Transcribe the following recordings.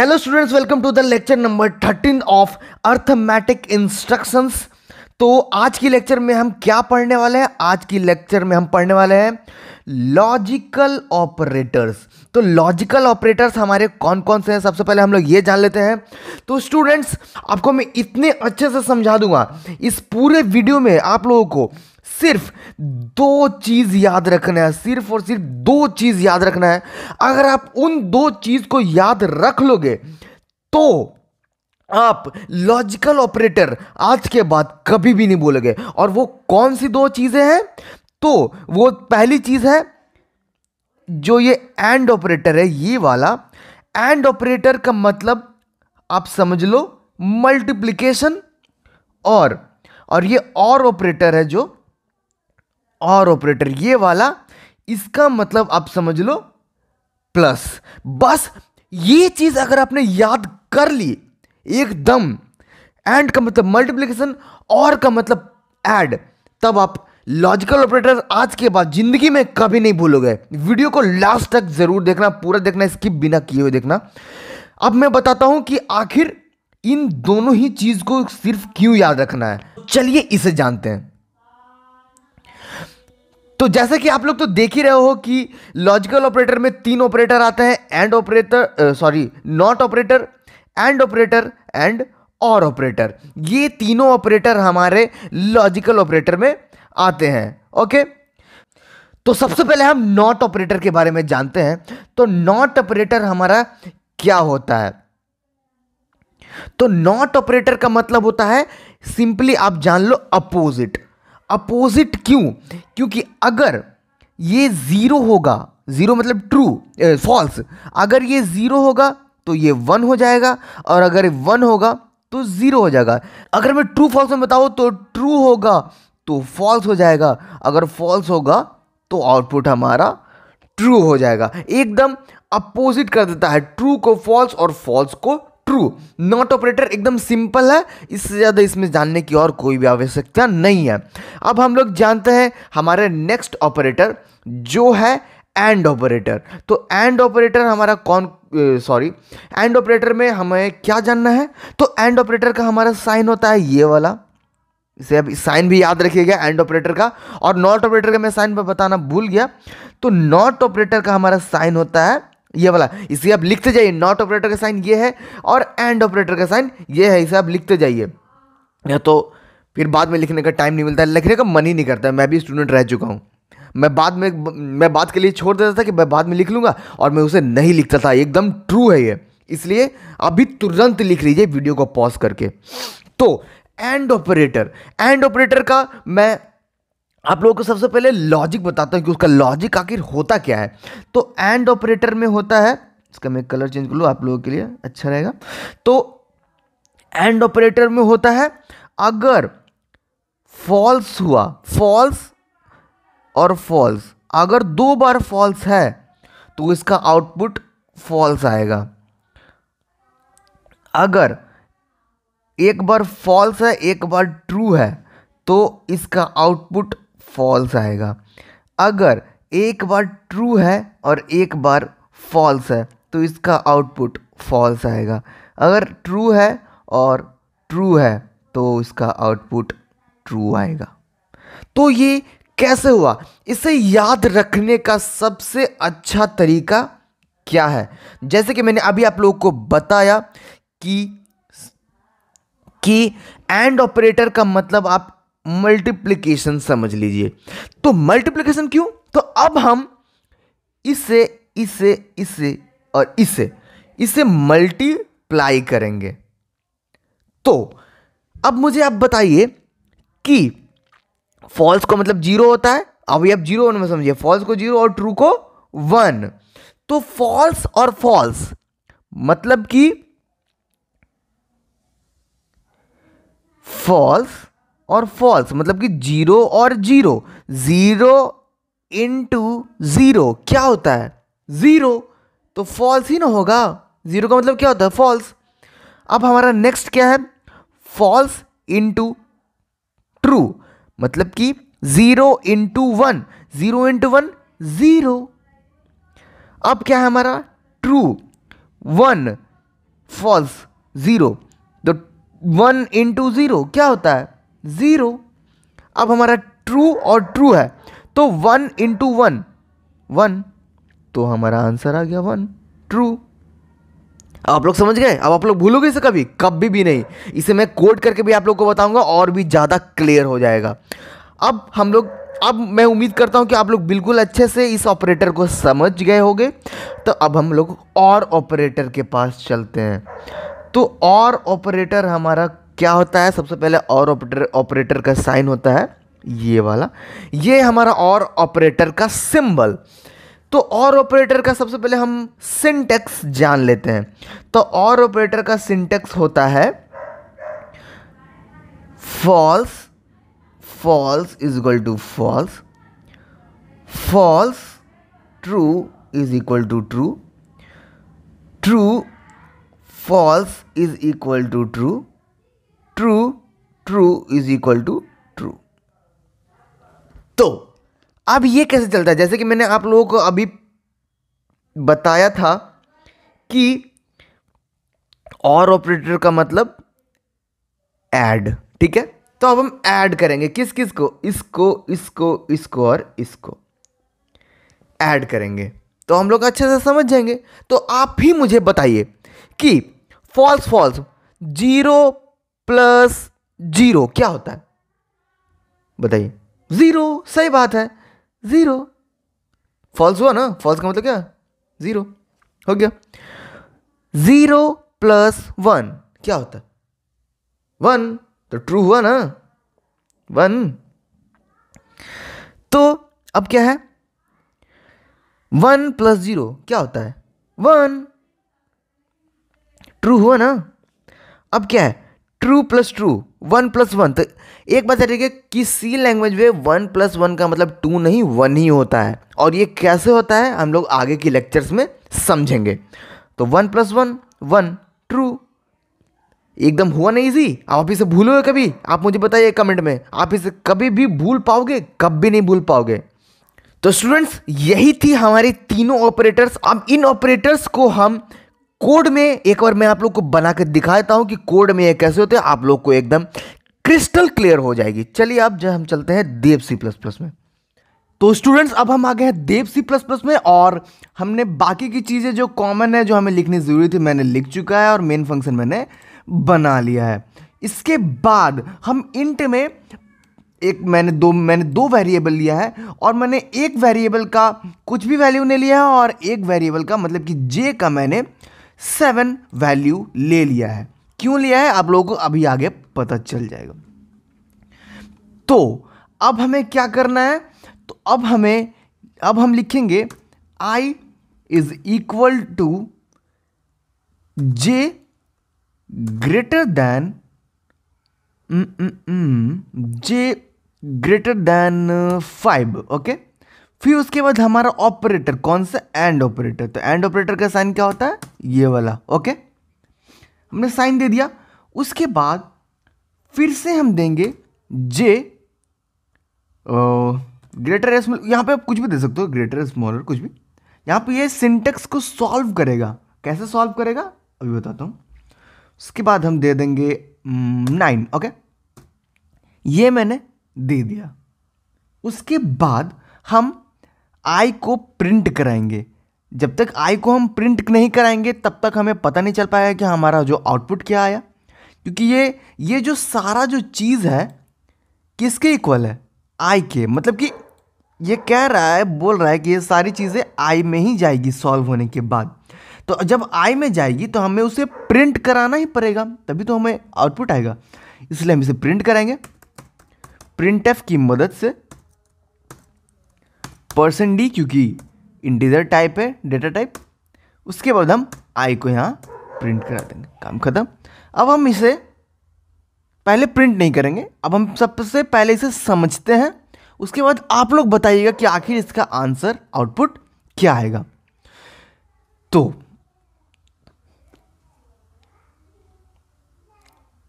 Hello students, welcome to the lecture number 13 of arithmetic instructions. तो आज की lecture में हम क्या पढ़ने वाले हैं? आज की लेक्चर में हम पढ़ने वाले हैं लॉजिकल ऑपरेटर्स। तो लॉजिकल ऑपरेटर्स हमारे कौन कौन से हैं, सबसे पहले हम लोग ये जान लेते हैं। तो स्टूडेंट्स, आपको मैं इतने अच्छे से समझा दूंगा इस पूरे वीडियो में, आप लोगों को सिर्फ दो चीज याद रखना है, सिर्फ और सिर्फ दो चीज याद रखना है। अगर आप उन दो चीज को याद रख लोगे तो आप लॉजिकल ऑपरेटर आज के बाद कभी भी नहीं बोलोगे। और वो कौन सी दो चीजें हैं? तो वो पहली चीज है जो ये एंड ऑपरेटर है, ये वाला एंड ऑपरेटर का मतलब आप समझ लो मल्टीप्लिकेशन। और ये और ऑपरेटर है, जो और ऑपरेटर ये वाला, इसका मतलब आप समझ लो प्लस। बस ये चीज अगर आपने याद कर ली एकदम, एंड का मतलब मल्टीप्लिकेशन, और का मतलब ऐड, तब आप लॉजिकल ऑपरेटर आज के बाद जिंदगी में कभी नहीं भूलोगे। वीडियो को लास्ट तक जरूर देखना, पूरा देखना, स्किप बिना किए हुए देखना। अब मैं बताता हूं कि आखिर इन दोनों ही चीज को सिर्फ क्यों याद रखना है। चलिए इसे जानते हैं। तो जैसे कि आप लोग तो देख ही रहे हो कि लॉजिकल ऑपरेटर में तीन ऑपरेटर आते हैं, and operator, not operator, and operator and और ऑपरेटर। ये तीनों ऑपरेटर हमारे लॉजिकल ऑपरेटर में आते हैं। ओके, तो सबसे पहले हम नॉट ऑपरेटर के बारे में जानते हैं। तो नॉट ऑपरेटर हमारा क्या होता है? तो नॉट ऑपरेटर का मतलब होता है, सिंपली आप जान लो, अपोजिट। अपोजिट क्यों? क्योंकि अगर ये जीरो होगा, जीरो मतलब ट्रू, फॉल्स, अगर ये जीरो होगा तो ये वन हो जाएगा, और अगर वन होगा तो जीरो हो जाएगा। अगर मैं ट्रू फॉल्स में बताऊं तो ट्रू होगा तो फॉल्स हो जाएगा, अगर फॉल्स होगा तो आउटपुट हमारा ट्रू हो जाएगा। एकदम अपोजिट कर देता है, ट्रू को फॉल्स और फॉल्स को ट्रू। नॉट ऑपरेटर एकदम सिंपल है, इससे ज़्यादा इसमें जानने की और कोई भी आवश्यकता नहीं है। अब हम लोग जानते हैं हमारे नेक्स्ट ऑपरेटर जो है एंड ऑपरेटर। तो एंड ऑपरेटर हमारा एंड ऑपरेटर में हमें क्या जानना है? तो एंड ऑपरेटर का हमारा साइन होता है ये वाला, इसे अब साइन भी याद रखिएगा एंड ऑपरेटर का। और नॉट ऑपरेटर का मैं साइन पर बताना भूल गया। तो नॉट ऑपरेटर का हमारा साइन होता है ये वाला, इसे आप लिखते जाइए। नॉट ऑपरेटर का साइन ये है और एंड ऑपरेटर का साइन ये है, इसे आप लिखते जाइए। या तो फिर बाद में लिखने का टाइम नहीं मिलता है, लिखने का मन ही नहीं करता है। मैं भी स्टूडेंट रह चुका हूँ, मैं बात के लिए छोड़ देता था कि मैं बाद में लिख लूंगा, और मैं उसे नहीं लिखता था। एकदम ट्रू है ये, इसलिए अभी तुरंत लिख लीजिए वीडियो को पॉज करके। तो एंड ऑपरेटर का मैं आप लोगों को सबसे पहले लॉजिक बताता हूं कि उसका लॉजिक आखिर होता क्या है। तो एंड ऑपरेटर में होता है, इसका मैं कलर चेंज कर लूँ आप लोगों के लिए अच्छा रहेगा। तो एंड ऑपरेटर में होता है, अगर फॉल्स हुआ, फॉल्स और फॉल्स, अगर दो बार फॉल्स है तो इसका आउटपुट फॉल्स आएगा। अगर एक बार फॉल्स है, एक बार ट्रू है, तो इसका आउटपुट फॉल्स आएगा। अगर एक बार ट्रू है और एक बार फॉल्स है तो इसका आउटपुट फॉल्स आएगा। अगर ट्रू है और ट्रू है तो इसका आउटपुट ट्रू आएगा। तो ये कैसे हुआ? इसे याद रखने का सबसे अच्छा तरीका क्या है? जैसे कि मैंने अभी आप लोगों को बताया कि एंड ऑपरेटर का मतलब आप मल्टीप्लिकेशन समझ लीजिए। तो मल्टीप्लिकेशन क्यों? तो अब हम इसे और इसे मल्टीप्लाई करेंगे। तो अब मुझे आप बताइए कि फॉल्स को मतलब जीरो होता है। अभी आप जीरो वन में समझिए, फॉल्स को जीरो और ट्रू को वन। तो फॉल्स और फॉल्स मतलब कि फॉल्स और फॉल्स मतलब कि जीरो और जीरो, जीरो इंटू जीरो क्या होता है? जीरो। तो फॉल्स ही ना होगा, जीरो का मतलब क्या होता है? फॉल्स। अब हमारा नेक्स्ट क्या है? फॉल्स इंटू ट्रू, मतलब कि zero into one, zero into one zero. अब क्या है हमारा? True, one false, zero. तो 1 इंटू ज़ीरो क्या होता है? ज़ीरो। अब हमारा ट्रू और ट्रू है, तो 1 इंटू 1 1, तो हमारा आंसर आ गया 1, ट्रू। आप लोग समझ गए? अब आप लोग भूलोगे इसे कभी? कभी भी नहीं। इसे मैं कोड करके भी आप लोग को बताऊंगा और भी ज़्यादा क्लियर हो जाएगा। अब मैं उम्मीद करता हूं कि आप लोग बिल्कुल अच्छे से इस ऑपरेटर को समझ गए होंगे। तो अब हम लोग और ऑपरेटर के पास चलते हैं। तो और ऑपरेटर हमारा क्या होता है? सबसे पहले और ऑपरेटर का साइन होता है ये वाला, ये हमारा और ऑपरेटर का सिंबल। तो और ऑपरेटर का सबसे पहले हम सिंटैक्स जान लेते हैं। तो और ऑपरेटर का सिंटैक्स होता है false, false is equal to false, false, true is equal to true, true, false is equal to true, true, true is equal to true. तो अब ये कैसे चलता है? जैसे कि मैंने आप लोगों को अभी बताया था कि और ऑपरेटर का मतलब ऐड, ठीक है? तो अब हम ऐड करेंगे किस किस को? इसको, इसको, इसको और इसको ऐड करेंगे, तो हम लोग अच्छे से समझ जाएंगे। तो आप ही मुझे बताइए कि फॉल्स फॉल्स, 0 प्लस 0 क्या होता है? बताइए। 0, सही बात है, 0। फॉल्स हुआ ना? फॉल्स का मतलब क्या? 0 हो गया। 0 प्लस 1 क्या होता है? 1, तो ट्रू हुआ ना? 1। तो अब क्या है? 1 प्लस 0 क्या होता है? 1, ट्रू हुआ ना? अब क्या है? True plus true, 1 plus 1। तो एक बात है किसी लैंग्वेज में 1 प्लस 1 का मतलब 2 नहीं 1 ही होता है। और ये कैसे होता है हम लोग आगे की लेक्चर्स में समझेंगे। तो 1 प्लस 1 1, ट्रू। एकदम हुआ ना इजी? आप इसे भूलोगे कभी? आप मुझे बताइए कमेंट में, आप इसे कभी भी भूल पाओगे? कभी नहीं भूल पाओगे। तो स्टूडेंट्स, यही थी हमारी तीनों ऑपरेटर्स। अब इन ऑपरेटर्स को हम कोड में एक बार मैं आप लोग को बनाकर दिखाता हूं कि कोड में ये कैसे होते हैं, आप लोग को एकदम क्रिस्टल क्लियर हो जाएगी। चलिए अब जब हम चलते हैं देव सी प्लस प्लस में। तो स्टूडेंट्स, अब हम आ गए हैं देव सी प्लस प्लस में और हमने बाकी की चीज़ें जो कॉमन है, जो हमें लिखनी ज़रूरी थी, मैंने लिख चुका है और मेन फंक्शन मैंने बना लिया है। इसके बाद हम इंट में मैंने दो वेरिएबल लिया है और मैंने एक वेरिएबल का कुछ भी वैल्यू नहीं लिया है और एक वेरिएबल का मतलब कि जे का मैंने 7 वैल्यू ले लिया है। क्यों लिया है आप लोगों को अभी आगे पता चल जाएगा। तो अब हमें क्या करना है? तो अब हम लिखेंगे i is equal to j greater than j greater than 5। Okay, फिर उसके बाद हमारा ऑपरेटर कौन सा? And operator. तो एंड ऑपरेटर का साइन क्या होता है? ये वाला। ओके, हमने साइन दे दिया। उसके बाद फिर से हम देंगे j ग्रेटर या स्मॉल, यहाँ पे आप कुछ भी दे सकते हो, ग्रेटर स्मॉलर कुछ भी। यहाँ पे ये सिंटेक्स को सॉल्व करेगा। कैसे सॉल्व करेगा अभी बताता हूँ। उसके बाद हम दे देंगे 9। ओके, ये मैंने दे दिया। उसके बाद हम आई को प्रिंट कराएंगे। जब तक आई को हम प्रिंट नहीं कराएंगे तब तक हमें पता नहीं चल पाएगा कि हमारा जो आउटपुट क्या आया, क्योंकि ये जो सारा जो चीज़ है किसके इक्वल है? आई के। मतलब कि ये कह रहा है, बोल रहा है कि ये सारी चीज़ें आई में ही जाएगी सॉल्व होने के बाद। तो जब आई में जाएगी तो हमें उसे प्रिंट कराना ही पड़ेगा, तभी तो हमें आउटपुट आएगा। इसलिए हम इसे प्रिंट कराएंगे प्रिंटफ की मदद से %d, क्योंकि इंटीजर टाइप है, डेटा टाइप। उसके बाद हम आई को यहाँ प्रिंट करा देंगे, काम खत्म। अब हम इसे पहले प्रिंट नहीं करेंगे, अब हम सबसे पहले इसे समझते हैं। उसके बाद आप लोग बताइएगा कि आखिर इसका आंसर आउटपुट क्या आएगा। तो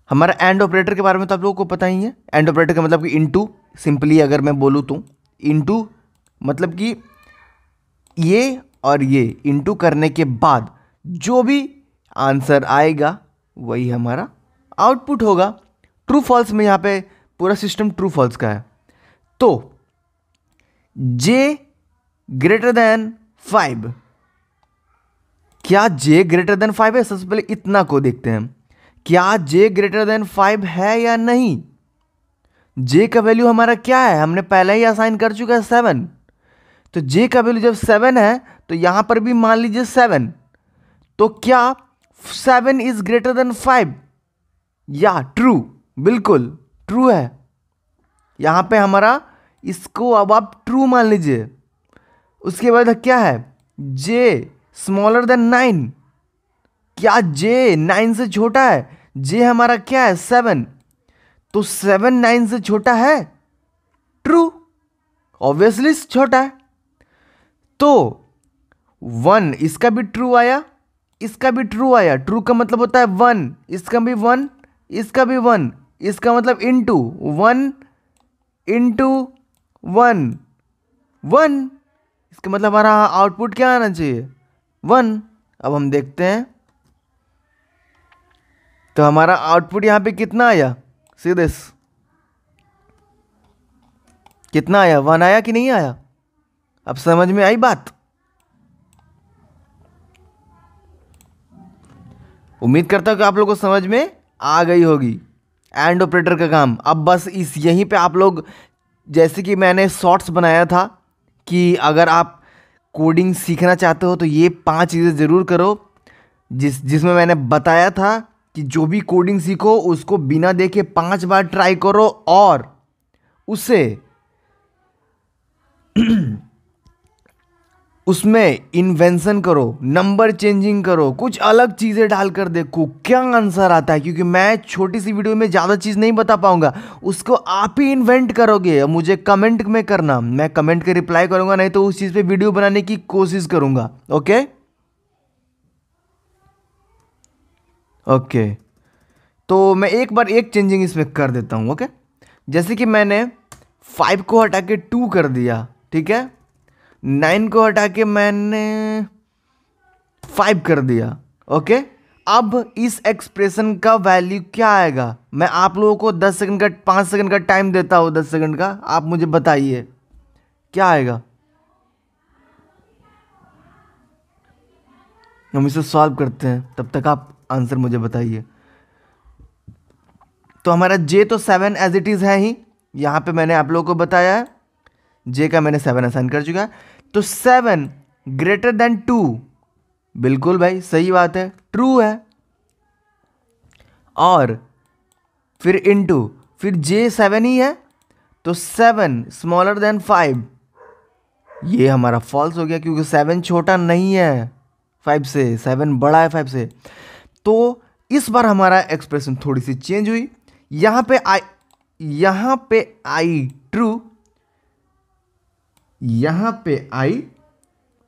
हमारा एंड ऑपरेटर के बारे में तो आप लोगों को पता ही है। एंड ऑपरेटर का मतलब कि इनटू, सिंपली अगर मैं बोलूँ तो इनटू मतलब कि ये और ये इनटू करने के बाद जो भी आंसर आएगा वही हमारा आउटपुट होगा। ट्रू फॉल्स में यहाँ पे पूरा सिस्टम ट्रू फॉल्स का है। तो j ग्रेटर देन 5, क्या j ग्रेटर देन 5 है? सबसे पहले इतना को देखते हैं, क्या j ग्रेटर देन 5 है या नहीं। j का वैल्यू हमारा क्या है, हमने पहले ही असाइन कर चुका है 7। तो j का वैल्यू जब 7 है तो यहां पर भी मान लीजिए 7, तो क्या 7 इज ग्रेटर देन 5? या ट्रू, बिल्कुल ट्रू है। यहां पे हमारा इसको अब आप ट्रू मान लीजिए। उसके बाद क्या है, j स्मॉलर देन 9, क्या j 9 से छोटा है? j हमारा क्या है 7, तो 7 9 से छोटा है, ट्रू, ऑब्वियसली छोटा है। तो 1 इसका भी ट्रू आया, इसका भी ट्रू आया। ट्रू का मतलब होता है 1, इसका भी 1, इसका भी 1, इसका मतलब इंटू 1 इंटू 1 1, इसका मतलब हमारा आउटपुट क्या आना चाहिए 1। अब हम देखते हैं तो हमारा आउटपुट यहां पे कितना आया, सी दिस, कितना आया, 1 आया कि नहीं आया? अब समझ में आई बात? उम्मीद करता हूं कि आप लोगों को समझ में आ गई होगी एंड ऑपरेटर का काम। अब बस इस यहीं पे आप लोग, जैसे कि मैंने शॉर्ट्स बनाया था कि अगर आप कोडिंग सीखना चाहते हो तो ये 5 चीज़ें ज़रूर करो, जिसमें मैंने बताया था कि जो भी कोडिंग सीखो उसको बिना देखे 5 बार ट्राई करो और उसे उसमें इन्वेंशन करो, नंबर चेंजिंग करो, कुछ अलग चीज़ें डालकर देखो क्या आंसर आता है। क्योंकि मैं छोटी सी वीडियो में ज़्यादा चीज़ नहीं बता पाऊंगा, उसको आप ही इन्वेंट करोगे। मुझे कमेंट में करना, मैं कमेंट के रिप्लाई करूंगा, नहीं तो उस चीज़ पे वीडियो बनाने की कोशिश करूंगा। ओके ओके, तो मैं एक बार एक चेंजिंग इसमें कर देता हूं। ओके, जैसे कि मैंने 5 को हटा के 2 कर दिया, ठीक है, 9 को हटा के मैंने 5 कर दिया। ओके, अब इस एक्सप्रेशन का वैल्यू क्या आएगा? मैं आप लोगों को 10 सेकंड का 5 सेकंड का टाइम देता हूं, 10 सेकंड का, आप मुझे बताइए क्या आएगा। हम इसे सॉल्व करते हैं, तब तक आप आंसर मुझे बताइए। तो हमारा जे तो 7 एज इट इज़ है ही, यहाँ पे मैंने आप लोगों को बताया है, जे का मैंने 7 असाइन कर चुका है। तो 7 ग्रेटर देन 2, बिल्कुल भाई सही बात है, ट्रू है। और फिर इनटू, फिर जे 7 ही है, तो 7 स्मॉलर देन 5, ये हमारा फॉल्स हो गया क्योंकि 7 छोटा नहीं है 5 से, 7 बड़ा है 5 से। तो इस बार हमारा एक्सप्रेशन थोड़ी सी चेंज हुई, यहां पे आई ट्रू, यहां पे आई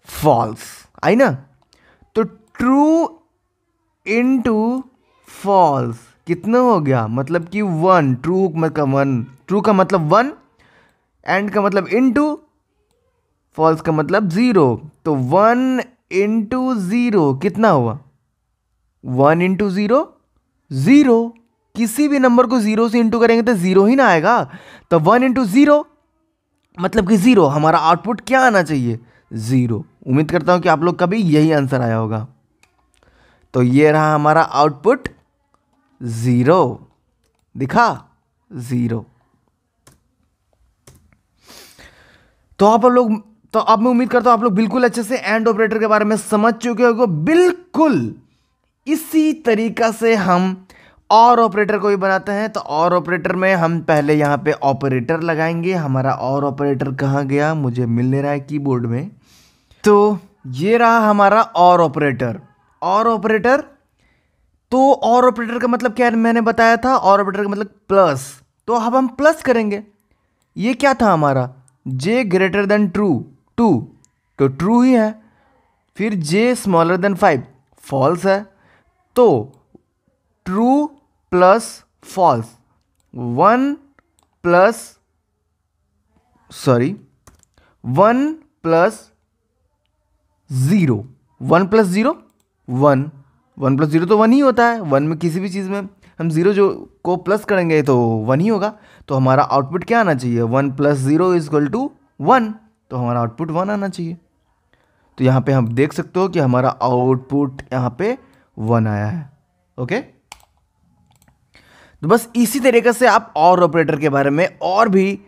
फॉल्स, आई ना। तो ट्रू इनटू फॉल्स कितना हो गया, मतलब कि 1, ट्रू मतलब 1, ट्रू का मतलब 1, एंड का मतलब इनटू, फॉल्स का मतलब 0। तो 1 इंटू 0 कितना हुआ, 1 इंटू 0 0। किसी भी नंबर को 0 से इंटू करेंगे तो 0 ही ना आएगा। तो 1 इंटू 0 मतलब कि 0, हमारा आउटपुट क्या आना चाहिए 0। उम्मीद करता हूं कि आप लोग का भी यही आंसर आया होगा। तो ये रहा हमारा आउटपुट 0, दिखा 0। तो अब मैं उम्मीद करता हूं आप लोग बिल्कुल अच्छे से एंड ऑपरेटर के बारे में समझ चुके होंगे। बिल्कुल इसी तरीका से हम और ऑपरेटर को भी बनाते हैं। तो और ऑपरेटर में हम पहले यहाँ पे ऑपरेटर लगाएंगे। हमारा और ऑपरेटर कहाँ गया, मुझे मिल नहीं रहा है कीबोर्ड में। तो ये रहा हमारा और ऑपरेटर। और ऑपरेटर, तो और ऑपरेटर का मतलब क्या मैंने बताया था, और ऑपरेटर का मतलब प्लस। तो अब हम प्लस करेंगे। ये क्या था हमारा, जे ग्रेटर देन ट्रू 2, तो ट्रू ही है। फिर जे स्मॉलर देन 5 फॉल्स है। तो true plus false, 1 plus 0, 1 plus 0, 1, 1, 1 plus zero तो 1 ही होता है। 1 में किसी भी चीज़ में हम जीरो जो को प्लस करेंगे तो 1 ही होगा। तो हमारा आउटपुट क्या आना चाहिए? 1 plus zero is equal to 1। तो हमारा आउटपुट 1 आना चाहिए। तो यहाँ पे हम देख सकते हो कि हमारा आउटपुट यहाँ पे 1 आया है। ओके, तो बस इसी तरीके से आप और ऑपरेटर के बारे में और भी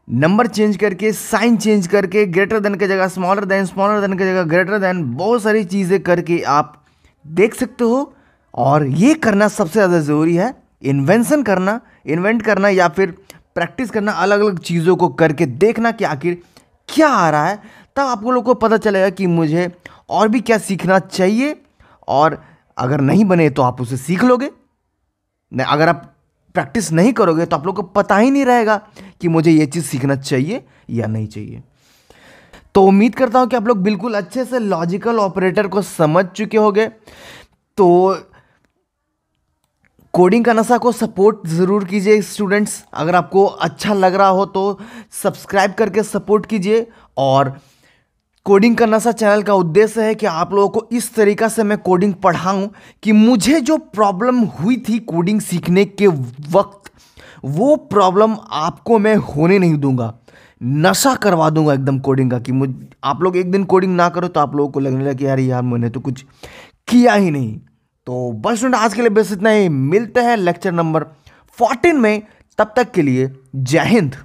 नंबर चेंज करके, साइन चेंज करके, ग्रेटर देन की जगह स्मॉलर देन की जगह ग्रेटर देन, बहुत सारी चीज़ें करके आप देख सकते हो। और ये करना सबसे ज़्यादा ज़रूरी है, इन्वेंट करना या फिर प्रैक्टिस करना, अलग अलग चीज़ों को करके देखना कि आखिर क्या आ रहा है। तब आपको लोगों को पता चलेगा कि मुझे और भी क्या सीखना चाहिए। और अगर नहीं बने तो आप उसे सीख लोगे, अगर आप प्रैक्टिस नहीं करोगे तो आप लोग को पता ही नहीं रहेगा कि मुझे ये चीज़ सीखना चाहिए या नहीं चाहिए। तो उम्मीद करता हूं कि आप लोग बिल्कुल अच्छे से लॉजिकल ऑपरेटर को समझ चुके होंगे। तो कोडिंग का नशा को सपोर्ट ज़रूर कीजिए स्टूडेंट्स। अगर आपको अच्छा लग रहा हो तो सब्सक्राइब करके सपोर्ट कीजिए। और कोडिंग का नशा चैनल का उद्देश्य है कि आप लोगों को इस तरीक़ा से मैं कोडिंग पढ़ाऊं कि मुझे जो प्रॉब्लम हुई थी कोडिंग सीखने के वक्त, वो प्रॉब्लम आपको मैं होने नहीं दूंगा। नशा करवा दूंगा एकदम कोडिंग का कि आप लोग एक दिन कोडिंग ना करो तो आप लोगों को लगने लगे कि यार मैंने तो कुछ किया ही नहीं। तो बस स्टूडेंट, आज के लिए बस इतना ही। मिलते हैं लेक्चर नंबर 14 में। तब तक के लिए जय हिंद।